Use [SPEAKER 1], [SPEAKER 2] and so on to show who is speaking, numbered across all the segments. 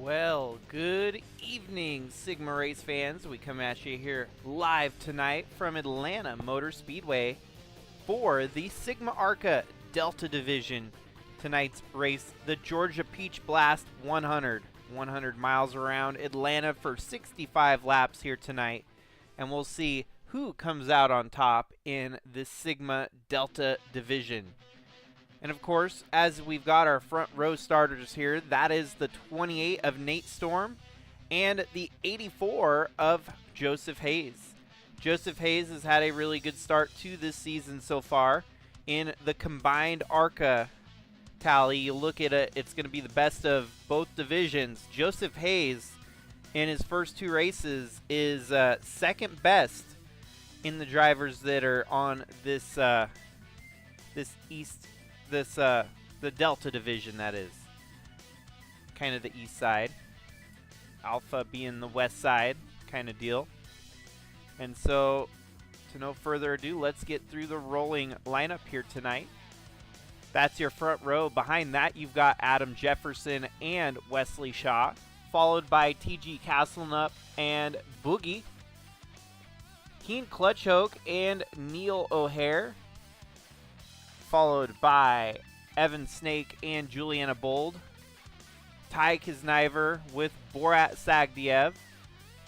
[SPEAKER 1] Well, good evening, Sigma Race fans. We come at you here live tonight from Atlanta Motorspeedway for the Sigma ARCA Delta Division. Tonight's race, the Georgia Peach Blast 100. 100 miles around Atlanta for 65 laps here tonight. And we'll see who comes out on top in the Sigma Delta Division. And of course, as we've got our front row starters here, that is the 28 of Nate Storm and the 84 of Joseph Hayes. Joseph Hayes has had a really good start to this season so far. In the combined ARCA tally, you look at it, it's going to be the best of both divisions. Joseph Hayes, in his first two races, is second best in the drivers that are on this the Delta division, that is. Kind of the east side. Alpha being the west side kind of deal. And so, to no further ado, let's get through the rolling lineup here tonight. That's your front row. Behind that, you've got Adam Jefferson and Wesley Shaw, followed by T.G. Castlenup and Boogie, Keen Clutchhoke and Neil O'Hare, followed by Evan Snake and Juliana Bold, Ty Kisniver with Borat Sagdiev,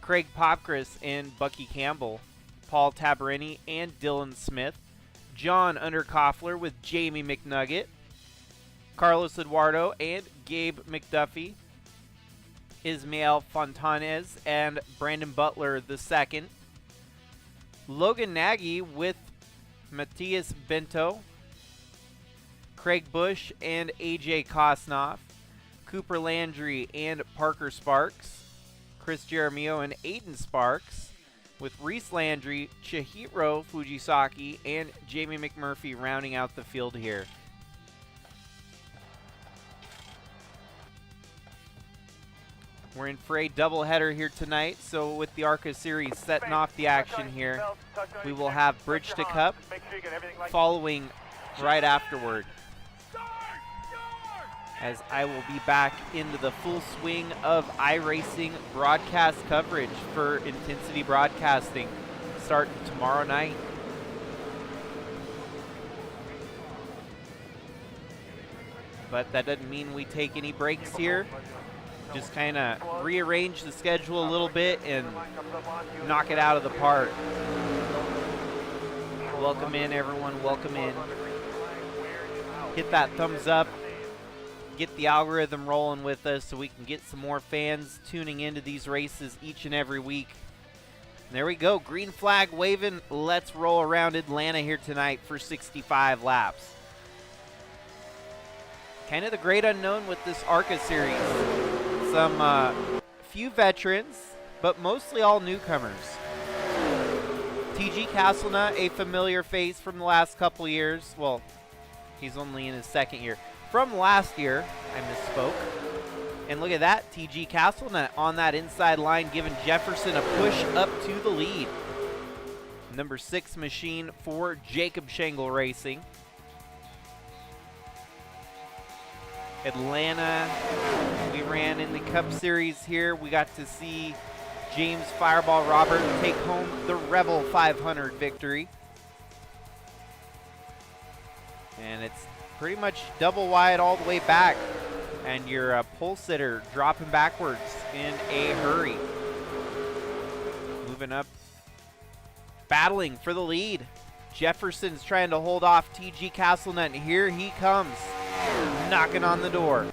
[SPEAKER 1] Craig Popkris and Bucky Campbell, Paul Tabarini and Dylan Smith, John Underkoffler with Jamie McNugget, Carlos Eduardo and Gabe McDuffie, Ismael Fontanes and Brandon Butler II, Logan Nagy with Matthias Bento, Craig Bush and AJ Kosnoff, Cooper Landry and Parker Sparks, Chris Jeremio and Aiden Sparks, with Reese Landry, Chihiro Fujisaki, and Jamie McMurphy rounding out the field here. We're in for a doubleheader here tonight, so with the ARCA Series setting off the action here, we will have Bridge to Cup following right afterward, as I will be back into the full swing of iRacing broadcast coverage for Intensity Broadcasting starting tomorrow night. But that doesn't mean we take any breaks here. Just kind of rearrange the schedule a little bit and knock it out of the park. Welcome in, everyone. Welcome in. Hit that thumbs up. Get the algorithm rolling with us so we can get some more fans tuning into these races each and every week. And there we go. Green flag waving. Let's roll around Atlanta here tonight for 65 laps. Kind of the great unknown with this ARCA Series. Some few veterans, but mostly all newcomers. T.G. Castlenut, a familiar face from the last couple years. Well, he's only in his second year. From last year, I misspoke. And look at that, T.G. Castlenut on that inside line, giving Jefferson a push up to the lead. Number 6 machine for Jacob Schengle Racing. Atlanta, we ran in the Cup Series here. We got to see James Fireball Robert take home the Rebel 500 victory. And it's pretty much double wide all the way back. And your pole sitter dropping backwards in a hurry. Moving up, battling for the lead. Jefferson's trying to hold off T.G. Castlenut, and here he comes, knocking on the door.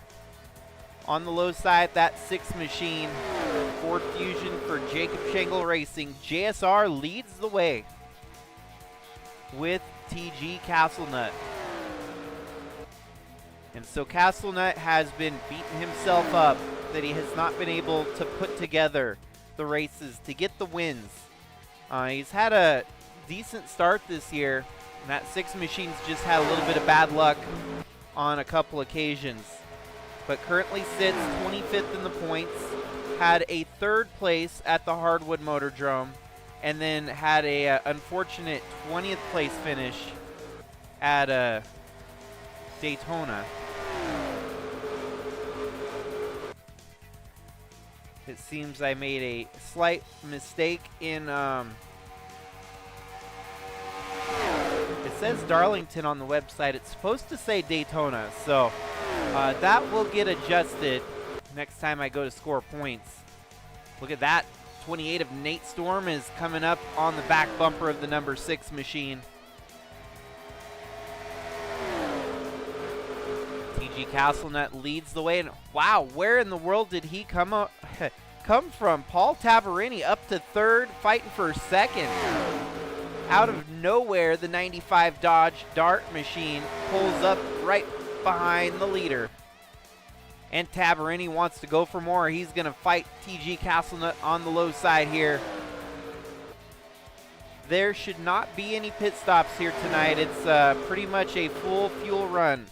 [SPEAKER 1] On the low side, that 6 machine, Ford Fusion for Jacob Schengle Racing. JSR leads the way with T.G. Castlenut. And so Castlenut has been beating himself up that he has not been able to put together the races to get the wins. He's had a decent start this year, and that 6 machine's just had a little bit of bad luck on a couple occasions. But currently sits 25th in the points, had a 3rd place at the Hardwood Motordrome, and then had a unfortunate 20th place finish at Daytona. It seems I made a slight mistake in, it says Darlington on the website. It's supposed to say Daytona, so that will get adjusted next time I go to score points. Look at that. 28 of Nate Storm is coming up on the back bumper of the number 6 machine. TG Castlenut leads the way, and wow, where in the world did he come from? Paul Tabarini up to third, fighting for second. Out of nowhere, the 95 Dodge Dart machine pulls up right behind the leader. And Tabarini wants to go for more. He's going to fight TG Castlenut on the low side here. There should not be any pit stops here tonight. It's pretty much a full fuel run.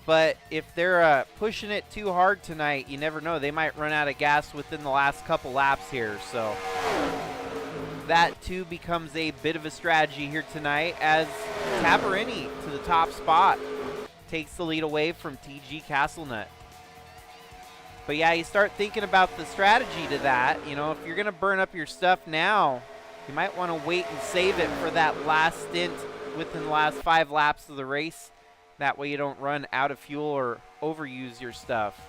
[SPEAKER 1] But if they're pushing it too hard tonight, you never know. They might run out of gas within the last couple laps here. So that too becomes a bit of a strategy here tonight as Tabarini to the top spot takes the lead away from TG Castlenut. But yeah, you start thinking about the strategy to that. You know, if you're going to burn up your stuff now, you might want to wait and save it for that last stint within the last 5 laps of the race. That way you don't run out of fuel or overuse your stuff.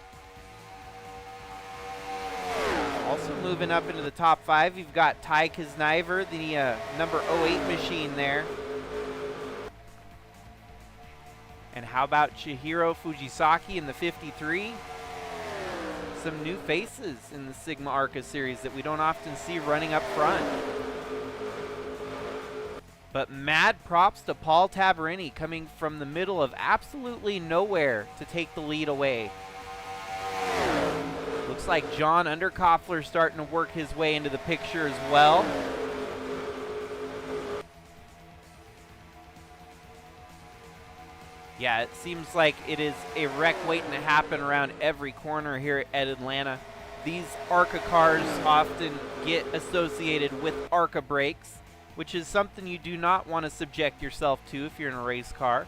[SPEAKER 1] Also moving up into the top 5, you've got Ty Kisniver, the number 08 machine there. And how about Chihiro Fujisaki in the 53? Some new faces in the SIGMA ARCA Series that we don't often see running up front. But mad props to Paul Tabarini coming from the middle of absolutely nowhere to take the lead away. Looks like John Underkoffler starting to work his way into the picture as well. Yeah, it seems like it is a wreck waiting to happen around every corner here at Atlanta. These ARCA cars often get associated with ARCA brakes, which is something you do not want to subject yourself to if you're in a race car.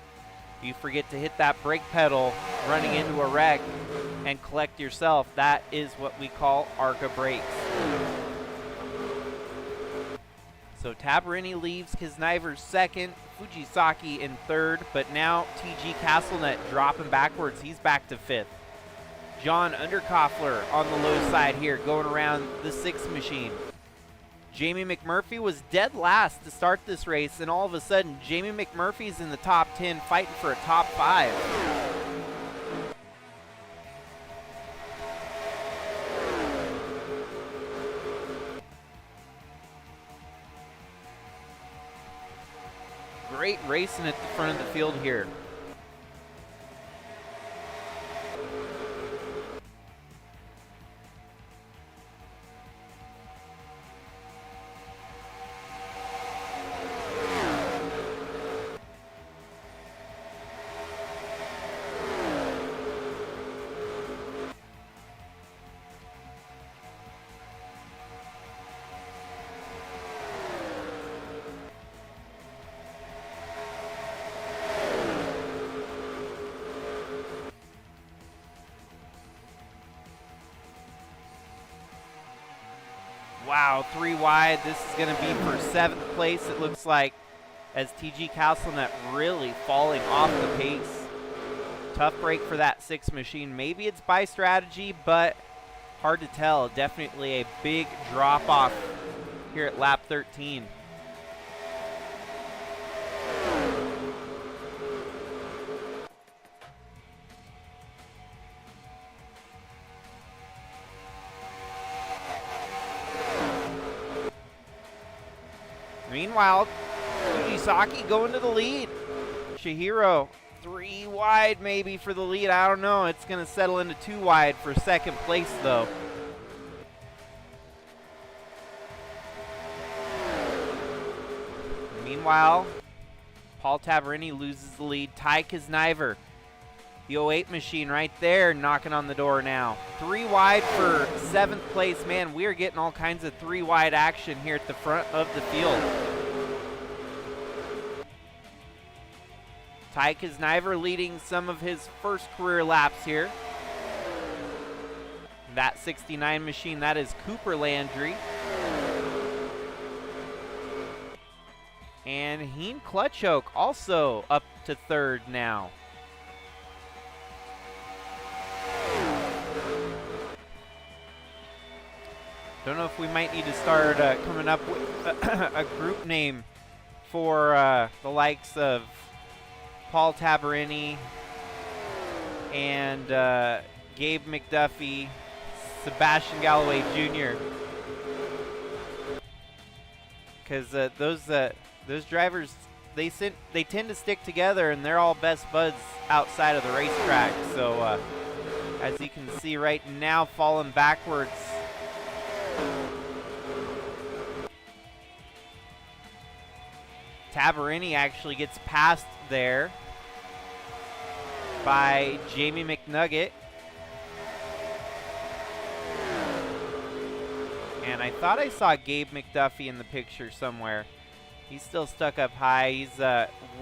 [SPEAKER 1] You forget to hit that brake pedal running into a wreck and collect yourself. That is what we call ARCA brakes. So Tabarini leaves Kisniver second, Fujisaki in third, but now TG Castlenut dropping backwards. He's back to 5th. John Underkoffler on the low side here, going around the 6th machine. Jamie McMurphy was dead last to start this race, and all of a sudden, Jamie McMurphy's in the top 10 fighting for a top 5. Great racing at the front of the field here. Wow, 3 wide. This is going to be for 7th place, it looks like, as TG Castlenut really falling off the pace. Tough break for that 6 machine. Maybe it's by strategy, but hard to tell. Definitely a big drop off here at lap 13. Meanwhile, Fujisaki going to the lead. Chihiro, 3 wide maybe for the lead. I don't know. It's going to settle into 2 wide for 2nd place, though. Meanwhile, Paul Tabarini loses the lead. Ty Kisniver, the 08 machine right there, knocking on the door now. 3 wide for 7th place. Man, we are getting all kinds of 3 wide action here at the front of the field. Ty Kisniver leading some of his first career laps here. That 69 machine, that is Cooper Landry. And Heen Clutchoke also up to third now. Don't know if we might need to start coming up with a group name for the likes of Paul Tabarini and Gabe McDuffie, Sebastian Galloway Jr. Because those drivers, they tend to stick together, and they're all best buds outside of the racetrack. So as you can see right now, falling backwards. Tabarini actually gets passed there by Jamie McNugget. And I thought I saw Gabe McDuffie in the picture somewhere. He's still stuck up high. He's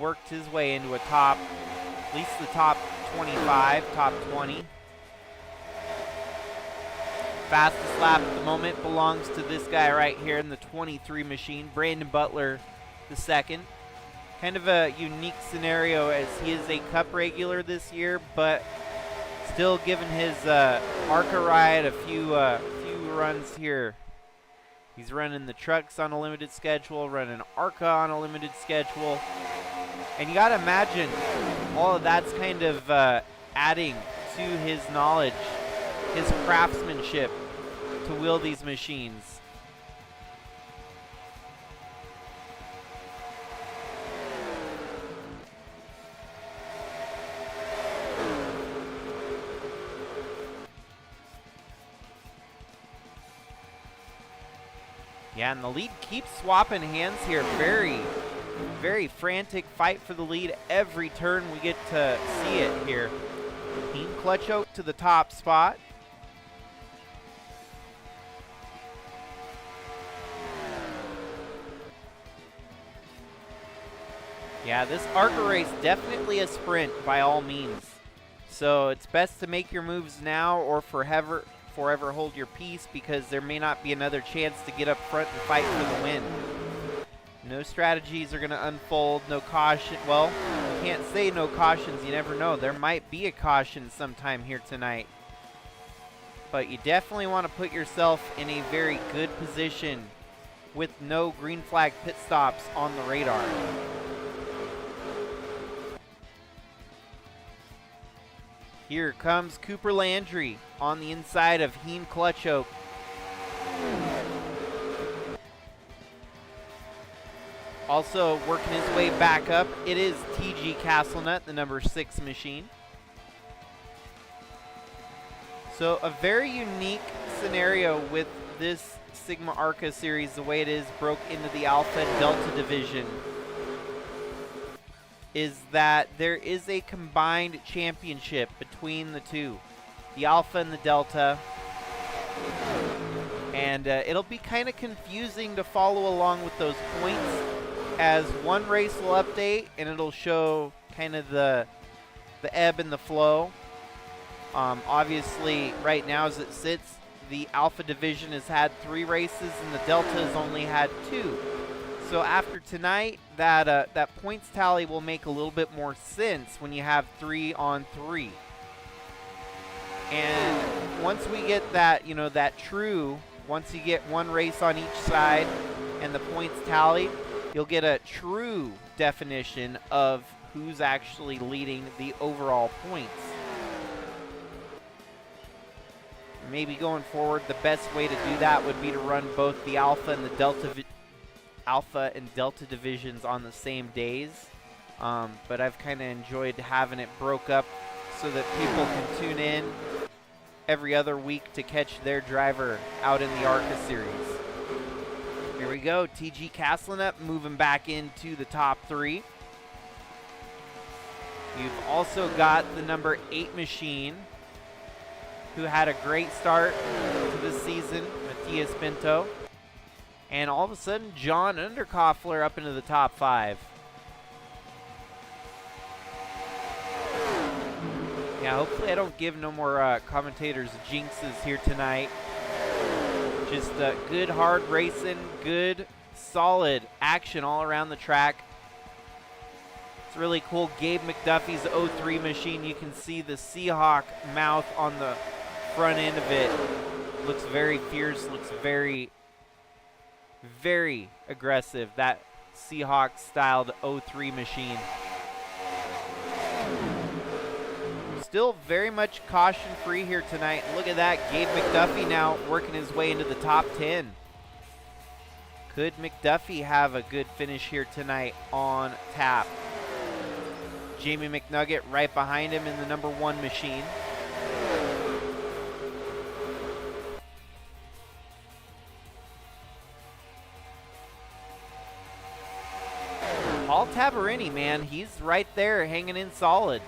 [SPEAKER 1] worked his way into a top, at least the top 25, top 20. Fastest lap at the moment belongs to this guy right here in the 23 machine, Brandon Butler II. Kind of a unique scenario as he is a Cup regular this year, but still giving his ARCA ride a few runs here. He's running the trucks on a limited schedule, running ARCA on a limited schedule. And you gotta imagine all of that's kind of adding to his knowledge, his craftsmanship to wheel these machines. Yeah, and the lead keeps swapping hands here. Very, very frantic fight for the lead every turn we get to see it here. Heen Clutchoke to the top spot. Yeah, this ARCA race definitely a sprint by all means. So it's best to make your moves now or forever hold your peace, because there may not be another chance to get up front and fight for the win. No strategies are going to unfold, no caution. Well, you can't say no cautions, you never know. There might be a caution sometime here tonight. But you definitely want to put yourself in a very good position with no green flag pit stops on the radar. Here comes Cooper Landry on the inside of Heen Clutchoke. Also working his way back up, it is TG Castlenut, the number 6 machine. So a very unique scenario with this SIGMA ARCA Series, the way it is broke into the Alpha and Delta division, is that there is a combined championship between the two, the Alpha and the Delta. And it'll be kind of confusing to follow along with those points, as one race will update and it'll show kind of the ebb and the flow. Obviously, right now as it sits, the Alpha division has had 3 races and the Delta has only had 2. So after tonight, that points tally will make a little bit more sense when you have 3 on 3. And once we get that, that true, once you get one race on each side and the points tallied, you'll get a true definition of who's actually leading the overall points. Maybe going forward, the best way to do that would be to run both the Alpha and Delta divisions on the same days. But I've kind of enjoyed having it broke up so that people can tune in every other week to catch their driver out in the ARCA Series. Here we go, TG Castlenut moving back into the top 3. You've also got the number 8 machine, who had a great start to this season, Matias Pinto. And all of a sudden, John Underkoffler up into the top 5. Yeah, hopefully I don't give no more commentators jinxes here tonight. Just good hard racing, good solid action all around the track. It's really cool. Gabe McDuffie's 03 machine. You can see the Seahawk mouth on the front end of it. Looks very fierce, looks very, very aggressive. That Seahawk styled 03 machine. Still very much caution free here tonight. Look at that, Gabe McDuffie now working his way into the top 10. Could McDuffie have a good finish here tonight on tap? Jamie McNugget right behind him in the number 1 machine. Paul Tabarini, man, he's right there hanging in solid.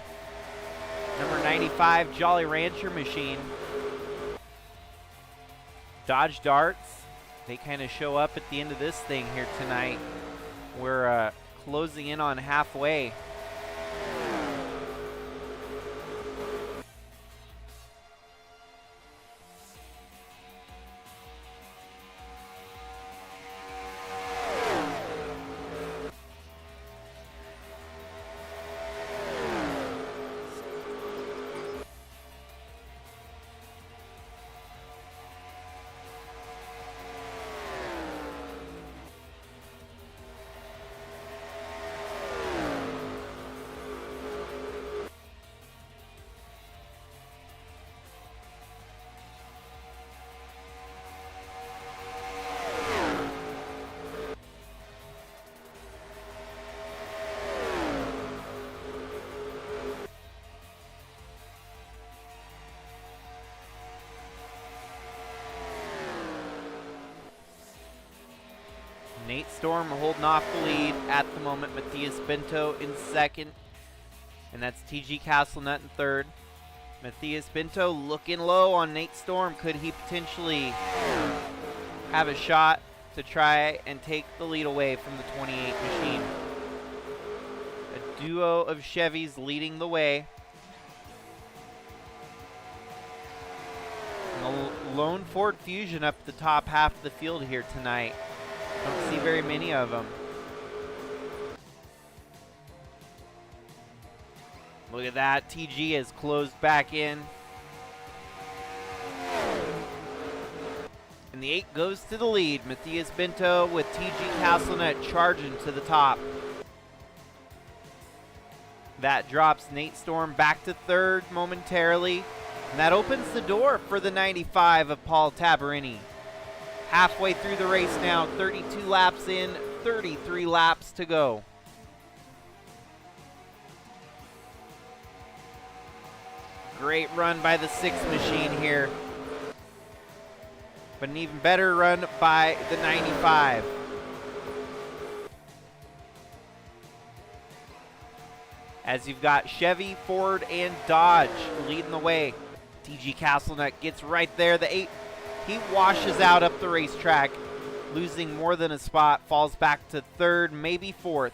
[SPEAKER 1] Number 95 Jolly Rancher machine. Dodge Darts, they kind of show up at the end of this thing here tonight. We're closing in on halfway. Nate Storm holding off the lead at the moment. Matthias Bento in second. And that's TG Castlenut in third. Matthias Bento looking low on Nate Storm. Could he potentially have a shot to try and take the lead away from the 28 machine? A duo of Chevys leading the way. And the lone Ford Fusion up the top half of the field here tonight. Don't see very many of them. Look at that. TG has closed back in. And the 8 goes to the lead. Matthias Bento with TG Castlenut charging to the top. That drops Nate Storm back to third momentarily. And that opens the door for the 95 of Paul Tabarini. Halfway through the race now, 32 laps in, 33 laps to go. Great run by the 6 machine here. But an even better run by the 95. As you've got Chevy, Ford, and Dodge leading the way. TG Castlenut gets right there. The 8, he washes out up the racetrack, losing more than a spot, falls back to third, maybe fourth.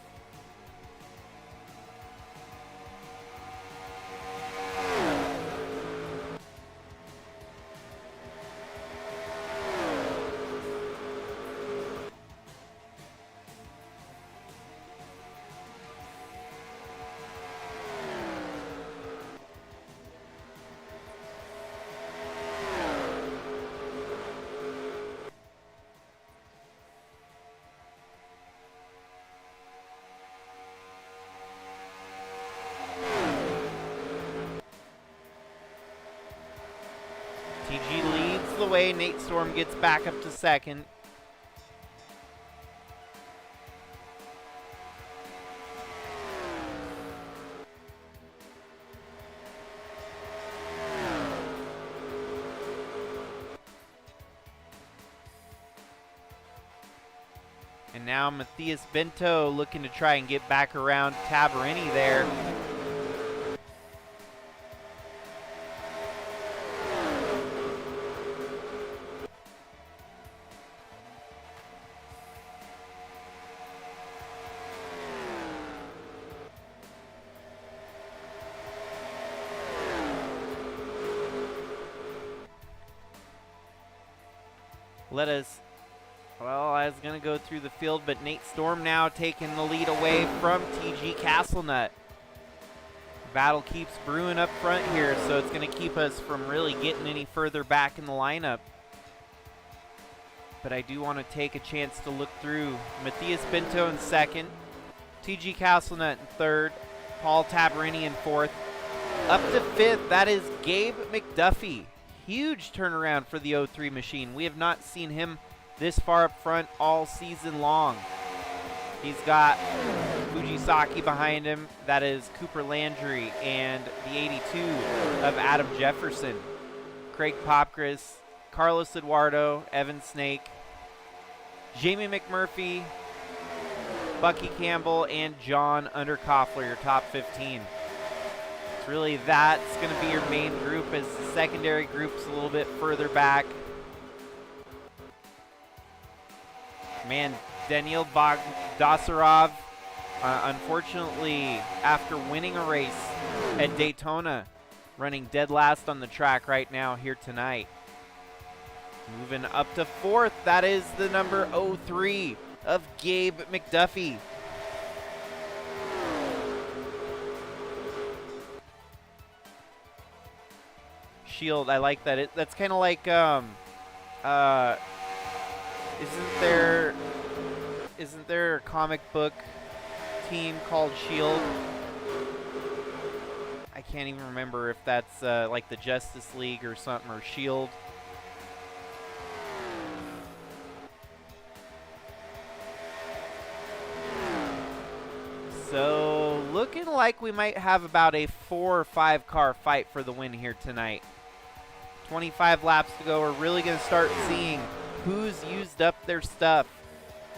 [SPEAKER 1] TG leads the way. Nate Storm gets back up to second. And now Matthias Bento looking to try and get back around Tabarini there. Well, I was going to go through the field, but Nate Storm now taking the lead away from TG Castlenut. Battle keeps brewing up front here, so it's going to keep us from really getting any further back in the lineup. But I do want to take a chance to look through. Matthias Binto in second, TG Castlenut in third, Paul Tabarini in fourth. Up to fifth, that is Gabe McDuffie. Huge turnaround for the 03 machine. We have not seen him this far up front all season long. He's got Fujisaki behind him. That is Cooper Landry and the 82 of Adam Jefferson. Craig Popgris, Carlos Eduardo, Evan Snake, Jamie McMurphy, Bucky Campbell, and John Underkoffler, your top 15. It's really that's going to be your main group, as the secondary group's a little bit further back. Man, Daniil Bogdasarov, unfortunately, after winning a race at Daytona, running dead last on the track right now here tonight. Moving up to fourth, that is the number 03 of Gabe McDuffie. Shield, I like that. That's kind of like, isn't there a comic book team called Shield? I can't even remember if that's like the Justice League or something, or Shield. So looking like we might have about a 4 or 5 car fight for the win here tonight. 25 laps to go. We're really going to start seeing who's used up their stuff,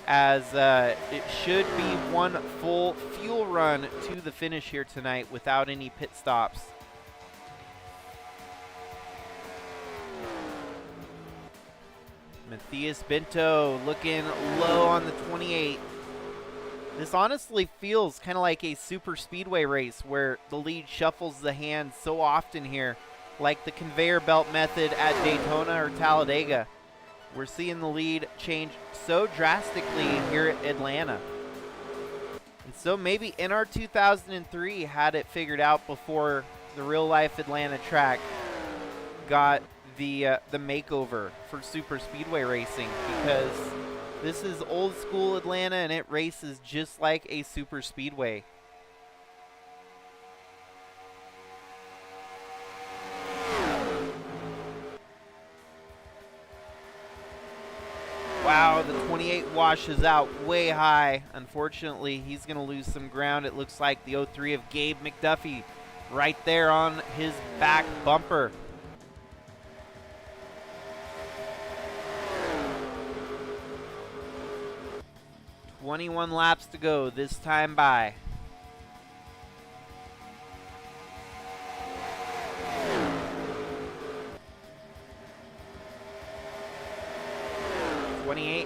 [SPEAKER 1] as it should be one full fuel run to the finish here tonight without any pit stops. Matthias Binto looking low on the 28. This honestly feels kind of like a super speedway race where the lead shuffles the hands so often here, like the conveyor belt method at Daytona or Talladega. We're seeing the lead change so drastically here at Atlanta. And so maybe NR2003 had it figured out before the real-life Atlanta track got the makeover for super speedway racing, because this is old school Atlanta and it races just like a super speedway. Wow, the 28 washes out way high. Unfortunately, he's going to lose some ground. It looks like the 03 of Gabe McDuffie right there on his back bumper. "21 laps to go this time by.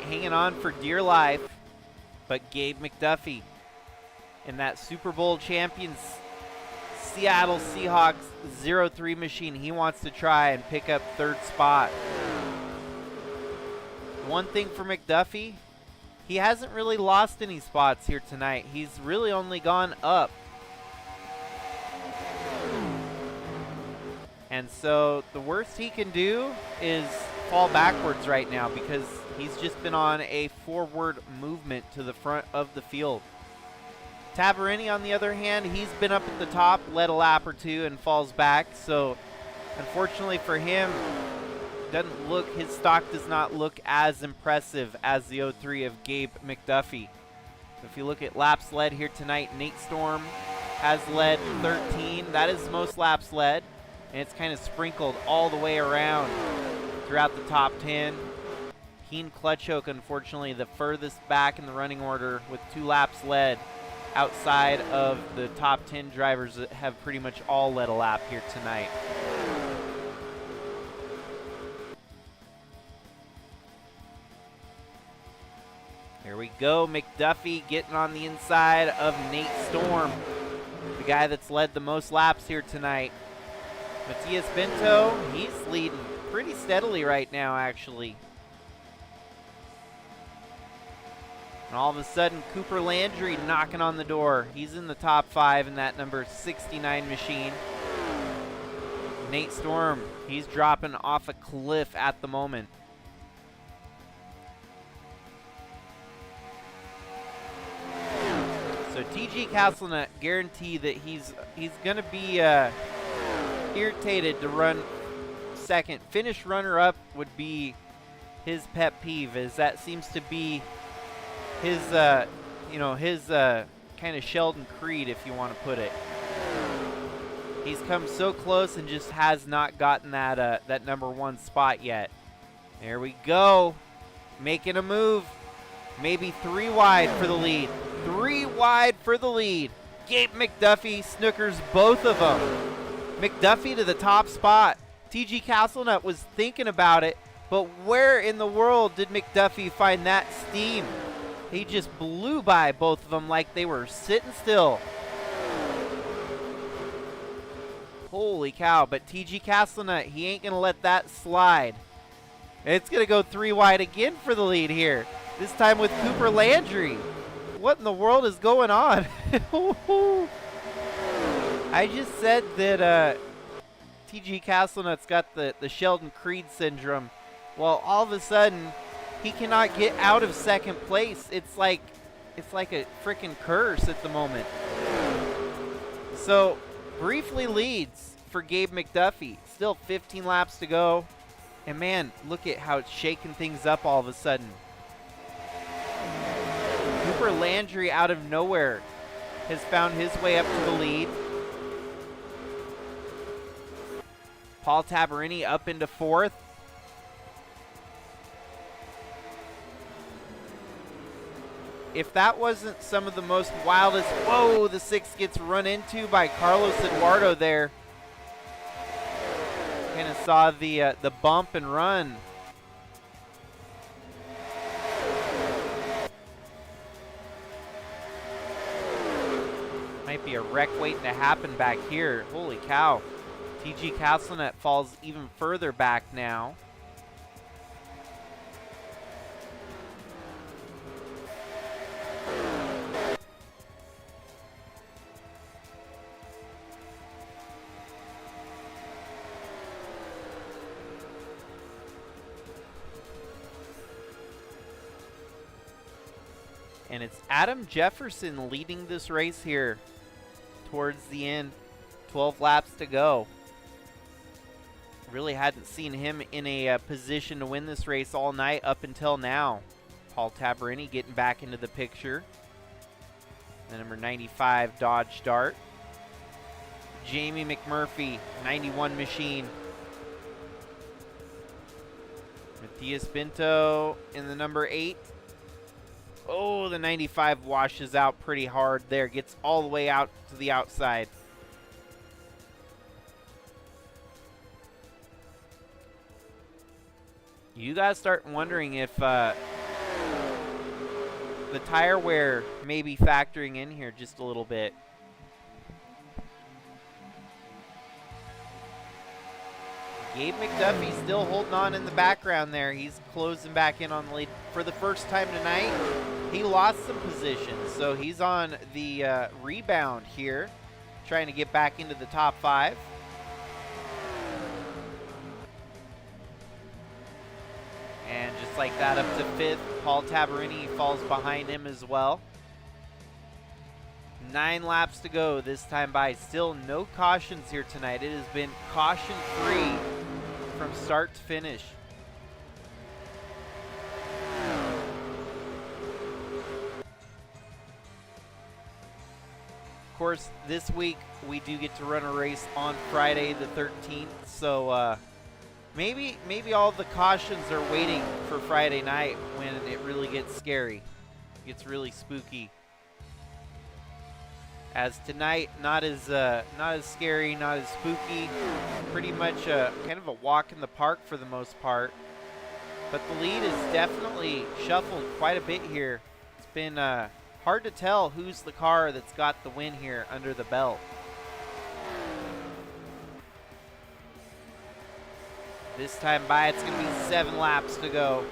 [SPEAKER 1] Hanging on for dear life, but Gabe McDuffie in that Super Bowl champions Seattle Seahawks 03 machine, he wants to try and pick up third spot. One thing for McDuffie, he hasn't really lost any spots here tonight. He's really only gone up. And so the worst he can do is fall backwards right now, because he's just been on a forward movement to the front of the field. Tabarini, on the other hand, he's been up at the top, led a lap or two, and falls back. So unfortunately for him, his stock does not look as impressive as the 03 of Gabe McDuffie. So if you look at laps led here tonight, Nate Storm has led 13. That is the most laps led, and it's kind of sprinkled all the way around throughout the top 10. Keen Klutchoke, unfortunately, the furthest back in the running order with 2 laps led outside of the top 10 drivers that have pretty much all led a lap here tonight. Here we go, McDuffie getting on the inside of Nate Storm, the guy that's led the most laps here tonight. Matthias Binto, he's leading pretty steadily right now, actually. And all of a sudden, Cooper Landry knocking on the door. He's in the top 5 in that number 69 machine. Nate Storm, he's dropping off a cliff at the moment. So TG Castlenut, guarantee that he's going to be irritated to run second. Finish runner-up would be his pet peeve, as that seems to be his, his kind of Sheldon Creed, if you want to put it. He's come so close and just has not gotten that that number 1 spot yet. There we go, making a move. Maybe 3 wide for the lead. 3 wide for the lead. Gabe McDuffie snookers both of them. McDuffie to the top spot. TG Castlenut was thinking about it, but where in the world did McDuffie find that steam? He just blew by both of them like they were sitting still. Holy cow, but TG Castlenut, he ain't going to let that slide. It's going to go 3 wide again for the lead here. This time with Cooper Landry. What in the world is going on? I just said that TG Castlenut's got the Sheldon Creed syndrome. Well, all of a sudden, he cannot get out of second place. It's like a freaking curse at the moment. So, briefly leads for Gabe McDuffie. Still 15 laps to go. And man, look at how it's shaking things up all of a sudden. Cooper Landry out of nowhere has found his way up to the lead. Paul Tabarini up into 4th. If that wasn't some of the most wildest, whoa, the 6 gets run into by Carlos Eduardo there. Kind of saw the bump and run. Might be a wreck waiting to happen back here. Holy cow. TG Castlenut falls even further back now. And it's Adam Jefferson leading this race here towards the end. 12 laps to go. Really hadn't seen him in a position to win this race all night up until now. Paul Tabarini getting back into the picture. The number 95 Dodge Dart. Jamie McMurphy, 91 machine. Matthias Binto in the number 8. Oh, the 95 washes out pretty hard there. Gets all the way out to the outside. You guys start wondering if the tire wear may be factoring in here just a little bit. Gabe McDuffie still holding on in the background there. He's closing back in on the lead for the first time tonight. He lost some position, so he's on the rebound here, trying to get back into the top 5. And just like that, up to 5th. Paul Tabarini falls behind him as well. 9 laps to go this time by. Still no cautions here tonight. It has been caution-free from start to finish. Of course, this week we do get to run a race on Friday the 13th, so maybe all the cautions are waiting for Friday night when it really gets scary. It gets really spooky. As tonight, not as scary, not as spooky. Pretty much kind of a walk in the park for the most part. But the lead is definitely shuffled quite a bit here. It's been hard to tell who's the car that's got the win here under the belt. This time by, it's going to be 7 laps to go.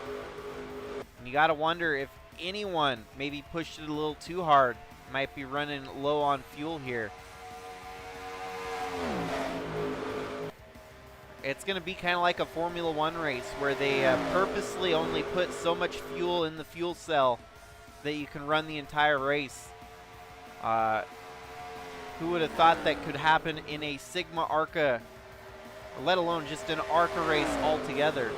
[SPEAKER 1] And you got to wonder anyone maybe pushed it a little too hard. Might be running low on fuel here. It's going to be kind of like a Formula One race where they purposely only put so much fuel in the fuel cell that you can run the entire race. Who would have thought that could happen in a SIGMA ARCA, let alone just an ARCA race altogether?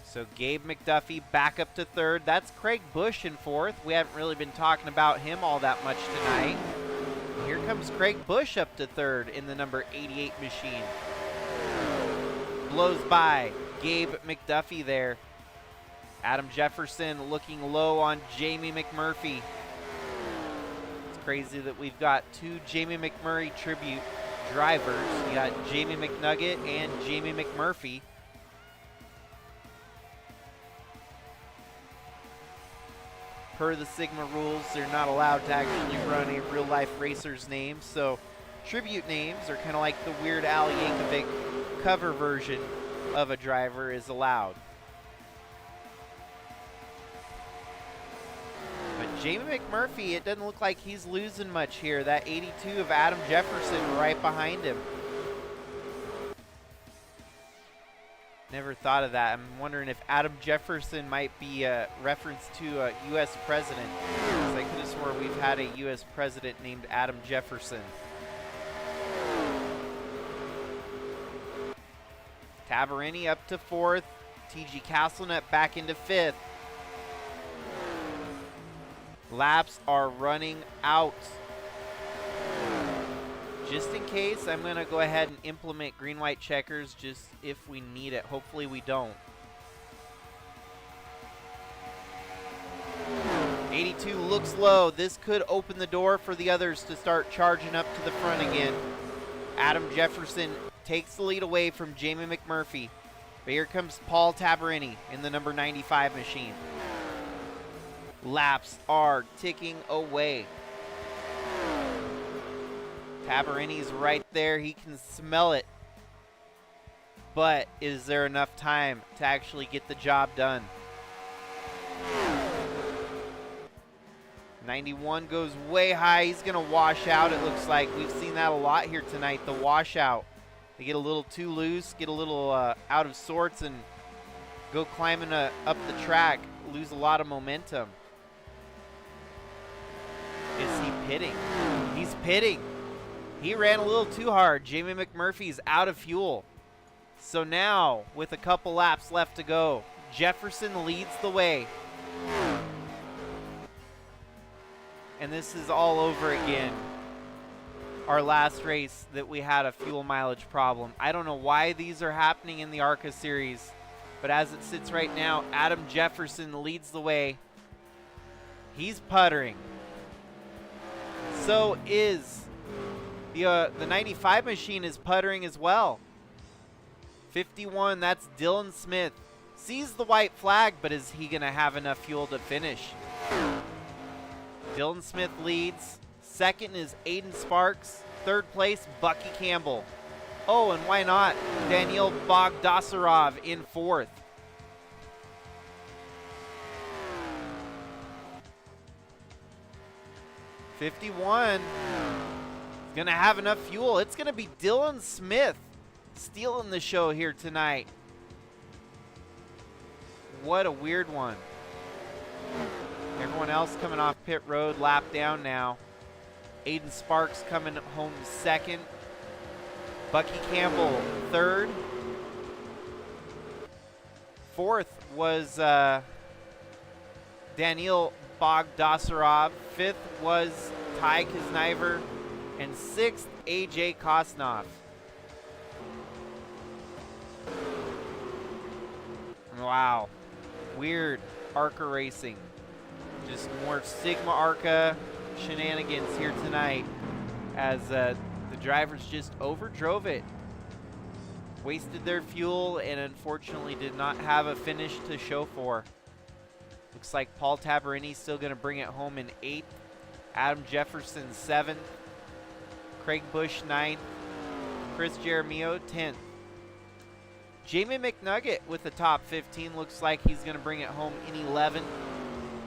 [SPEAKER 1] So Gabe McDuffie back up to third. That's Craig Busch in fourth. We haven't really been talking about him all that much tonight. Here comes Craig Busch up to third in the number 88 machine. Blows by Gabe McDuffie there. Adam Jefferson looking low on Jamie McMurphy. It's crazy that we've got two Jamie McMurray tribute drivers. You got Jamie McNugget and Jamie McMurphy. Per the SIGMA rules, they're not allowed to actually run a real-life racer's name, so tribute names are kind of like the Weird Al Yankovic cover version of a driver is allowed. But Jamie McMurphy, it doesn't look like he's losing much here. That 82 of Adam Jefferson right behind him. Never thought of that. I'm wondering if Adam Jefferson might be a reference to a U.S. president. Because I could have sworn we've had a U.S. president named Adam Jefferson. Tabarini up to fourth. T.G. Castlenet back into fifth. Laps are running out. Just in case, I'm going to go ahead and implement green-white checkers just if we need it. Hopefully we don't. 82 looks low. This could open the door for the others to start charging up to the front again. Adam Jefferson takes the lead away from Jamie McMurphy. But here comes Paul Tabarini in the number 95 machine. Laps are ticking away. Tabarini's right there. He can smell it. But is there enough time to actually get the job done? 91 goes way high. He's going to wash out, it looks like. We've seen that a lot here tonight, the washout. They get a little too loose, get a little out of sorts, and go climbing up the track, lose a lot of momentum. Is he pitting? He's pitting. He ran a little too hard. Jamie McMurphy's out of fuel. So now, with a couple laps left to go, Jefferson leads the way. And this is all over again. Our last race that we had a fuel mileage problem. I don't know why these are happening in the ARCA Series, but as it sits right now, Adam Jefferson leads the way. He's puttering. So is the 95 machine is puttering as well. 51, that's Dylan Smith. Sees the white flag, but is he going to have enough fuel to finish? Dylan Smith leads. Second is Aiden Sparks. Third place, Bucky Campbell. Oh, and why not Daniil Bogdasarov in fourth. '51 is going to have enough fuel. It's going to be Dylan Smith stealing the show here tonight. What a weird one. Everyone else coming off pit road, lap down now. Aiden Sparks coming home second. Bucky Campbell third. Fourth was Daniil Bogdasarov. Fifth was Ty Kisniver. And sixth, AJ Kosnoff. Wow. Weird ARCA racing. Just more SIGMA ARCA shenanigans here tonight as the drivers just overdrove it. Wasted their fuel and unfortunately did not have a finish to show for. Looks like Paul Tabarini's still going to bring it home in 8th. Adam Jefferson 7th. Craig Busch 9th. Chris Jeremio 10th. Jamie McNugget with the top 15. Looks like he's going to bring it home in 11th.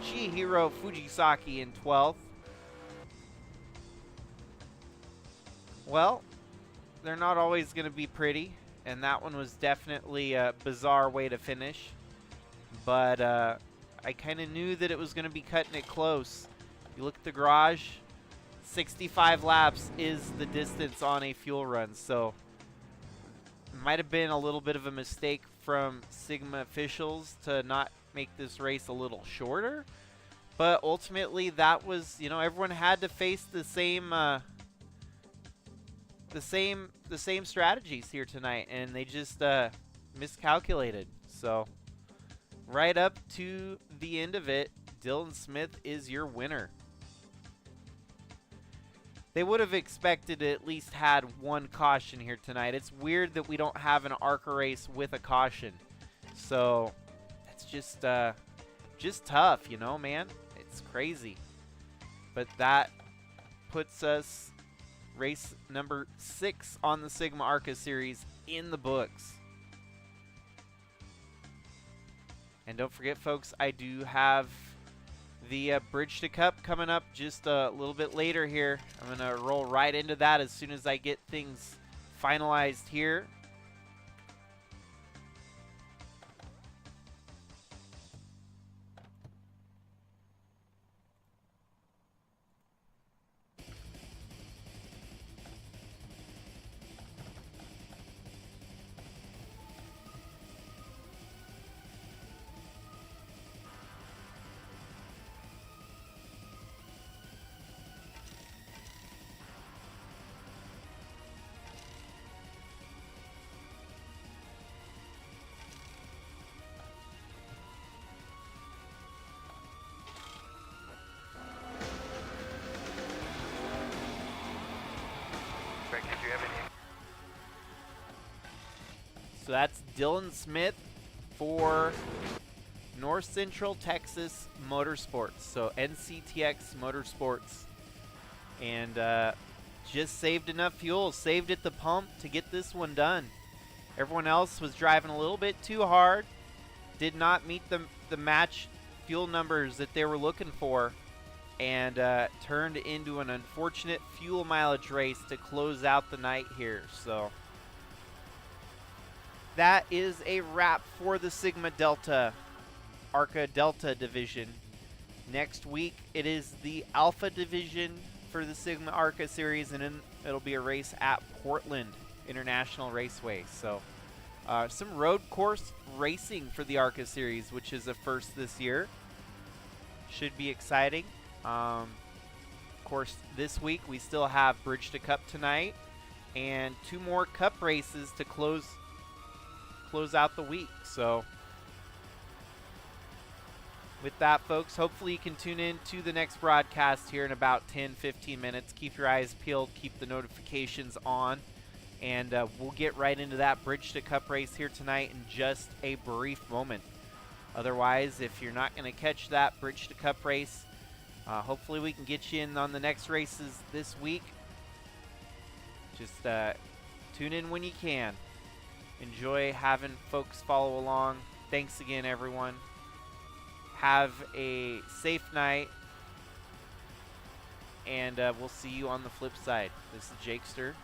[SPEAKER 1] Chihiro Fujisaki in 12th. Well, they're not always going to be pretty, and that one was definitely a bizarre way to finish. But I kind of knew that it was going to be cutting it close. You look at the garage, 65 laps is the distance on a fuel run, so it might have been a little bit of a mistake from Sigma officials to not make this race a little shorter. But ultimately, that was, you know, everyone had to face the same strategies here tonight, and they just miscalculated. So right up to the end of it, Dylan Smith is your winner. They would have expected to at least had one caution here tonight. It's weird that we don't have an ARCA race with a caution. So it's just tough, you know, man. It's crazy. But that puts us race number 6 on the Sigma ARCA Series in the books. And don't forget, folks, I do have the Bridge to Cup coming up just a little bit later here. I'm going to roll right into that as soon as I get things finalized here. So that's Dylan Smith for North Central Texas Motorsports. So NCTX Motorsports. And just saved enough fuel, saved at the pump to get this one done. Everyone else was driving a little bit too hard. Did not meet the match fuel numbers that they were looking for. And turned into an unfortunate fuel mileage race to close out the night here. So that is a wrap for the Sigma Delta ARCA Delta division. Next week it is the Alpha division for the Sigma ARCA Series, and then it'll be a race at Portland International Raceway. So some road course racing for the ARCA Series, which is a first this year. Should be exciting. Of course, this week we still have Bridge to Cup tonight and 2 more Cup races to close out the week. So with that, folks, hopefully you can tune in to the next broadcast here in about 10-15 minutes. Keep your eyes peeled, keep the notifications on, and we'll get right into that Bridge to Cup race here tonight in just a brief moment. Otherwise, if you're not going to catch that Bridge to Cup race, hopefully we can get you in on the next races this week. Just tune in when you can. Enjoy having folks follow along. Thanks again, everyone. Have a safe night, and we'll see you on the flip side. This is Jakester.